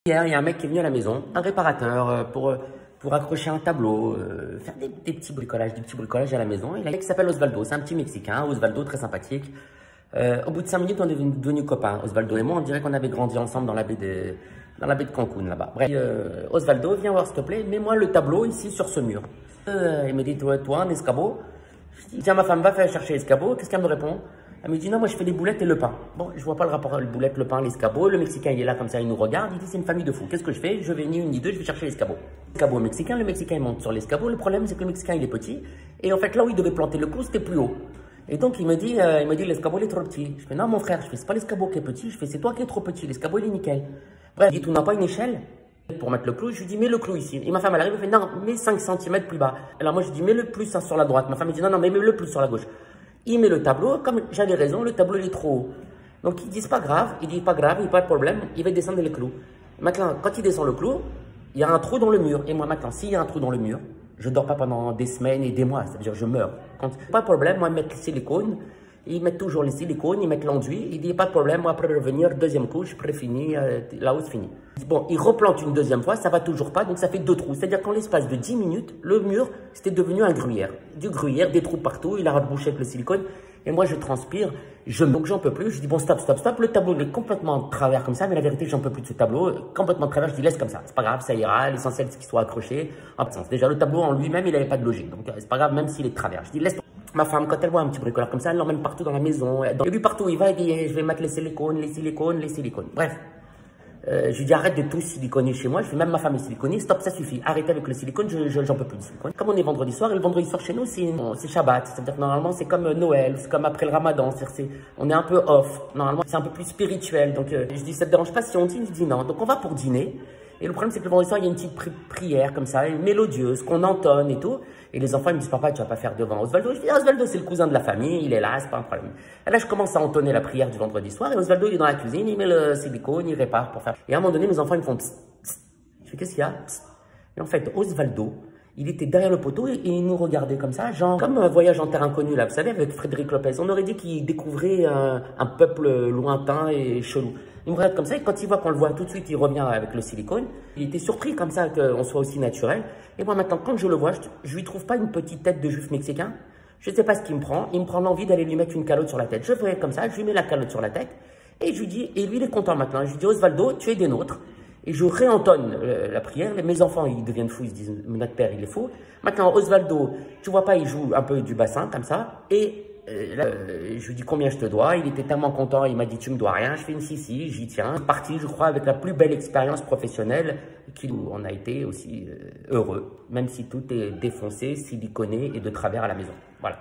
Hier, il y a un mec qui est venu à la maison, un réparateur, pour accrocher un tableau, faire des petits bricolages à la maison. Il y a un mec qui s'appelle Osvaldo, c'est un petit Mexicain, Osvaldo, très sympathique. Au bout de 5 minutes, on est devenus copains, Osvaldo et moi. On dirait qu'on avait grandi ensemble dans la baie de Cancun, là-bas. Bref, Osvaldo, viens voir s'il te plaît, mets-moi le tableau ici sur ce mur. Il me dit, toi, un escabeau. Je dis, tiens, ma femme va faire chercher l'escabeau. Qu'est-ce qu'elle me répond? Elle me dit, non, moi je fais les boulettes et le pain. Bon, je vois pas le rapport, le boulette, le pain, l'escabeau. Le Mexicain, il est là comme ça, il nous regarde. Il dit, c'est une famille de fous. Qu'est-ce que je fais? Je vais ni une ni deux, je vais chercher l'escabeau. L'escabeau mexicain, le Mexicain, il monte sur l'escabeau. Le problème, c'est que le Mexicain, il est petit. Et en fait, là où il devait planter le clou, c'était plus haut. Et donc, il me dit, l'escabeau, il est trop petit. Je fais, non, mon frère, je fais, c'est pas l'escabeau qui est petit. Je fais, c'est toi qui es trop petit. L'escabeau, il est nickel. Bref, il dit, tu n'as pas une échelle pour mettre le clou? Je lui dis, mets le clou ici. Et ma femme, elle arrive, elle fait, non, mets 5 cm plus bas. Alors moi, je dis, mets le plus sur la droite. Ma femme, elle dit, non, mets le plus sur la gauche. Il met le tableau, comme j'avais raison, le tableau il est trop haut. Donc il dit, c'est pas grave, il dit, pas grave, il n'y a pas de problème, il va descendre le clou. Maintenant, quand il descend le clou, il y a un trou dans le mur. Et moi, maintenant, s'il y a un trou dans le mur, je dors pas pendant des semaines et des mois, c'est-à-dire je meurs. Pas de problème, moi, ils mettent le silicone, ils mettent toujours les silicones, ils mettent l'enduit, il dit, pas de problème, moi, après revenir, deuxième couche, préfini, la hausse finie. Bon, il replante une deuxième fois, ça va toujours pas, donc ça fait 2 trous. C'est-à-dire qu'en l'espace de 10 minutes, le mur, c'était devenu un gruyère. Du gruyère, des trous partout, il a rebouché avec le silicone. Et moi, je transpire, donc j'en peux plus. Je dis, bon, stop. Le tableau, il est complètement de travers comme ça, mais la vérité, j'en peux plus de ce tableau. Complètement de travers, je dis, laisse comme ça. C'est pas grave, ça ira. L'essentiel, c'est qu'il soit accroché. En sens. Déjà, le tableau en lui-même, il n'avait pas de logique. Donc, c'est pas grave, même s'il est de travers. Je dis, laisse. Ma femme, quand elle voit un petit bricoleur comme ça, elle l'emmène partout dans la maison. Et lui, partout, il va, il dit, je vais mettre les silicones. Bref. Je lui dis, arrête de tout siliconer chez moi. Je fais, même ma femme est siliconée. Stop, ça suffit. Arrêtez avec le silicone, j'en peux plus de silicone. Comme on est vendredi soir, et le vendredi soir chez nous, c'est Shabbat. C'est-à-dire que normalement, c'est comme Noël, c'est comme après le Ramadan. On est un peu off. Normalement, c'est un peu plus spirituel. Donc, je dis, ça te dérange pas si on dîne? Je dis non. Donc, on va pour dîner. Et le problème, c'est que le vendredi soir, il y a une petite prière comme ça, mélodieuse, qu'on entonne et tout. Et les enfants, ils me disent, papa, tu vas pas faire devant Osvaldo? Je dis, Osvaldo, c'est le cousin de la famille, il est là, c'est pas un problème. Et là, je commence à entonner la prière du vendredi soir, et Osvaldo, il est dans la cuisine, il met le silicone, il répare pour faire. Et à un moment donné, mes enfants, ils me font psst, psst. Je fais, qu'est-ce qu'il y a? Psst. Et en fait, Osvaldo, il était derrière le poteau et il nous regardait comme ça, genre comme un voyage en terre inconnue, là, vous savez, avec Frédéric Lopez. On aurait dit qu'il découvrait un peuple lointain et chelou. Il me regarde comme ça et quand il voit qu'on le voit tout de suite, il revient avec le silicone. Il était surpris comme ça qu'on soit aussi naturel. Et moi maintenant, quand je le vois, je lui trouve pas une petite tête de juif mexicain. Je sais pas ce qu'il me prend. Il me prend l'envie d'aller lui mettre une calotte sur la tête. Je fais comme ça, je lui mets la calotte sur la tête. Et je lui dis, et lui il est content maintenant. Je lui dis, Osvaldo, tu es des nôtres. Et je réentonne la prière. Mes enfants, ils deviennent fous, ils se disent, notre père, il est fou. Maintenant, Osvaldo, tu vois pas, il joue un peu du bassin, comme ça. Et là, je lui dis combien je te dois. Il était tellement content, il m'a dit, tu me dois rien. Je fais une si, j'y tiens. Parti, je crois, avec la plus belle expérience professionnelle. On a été aussi heureux, même si tout est défoncé, siliconé et de travers à la maison. Voilà.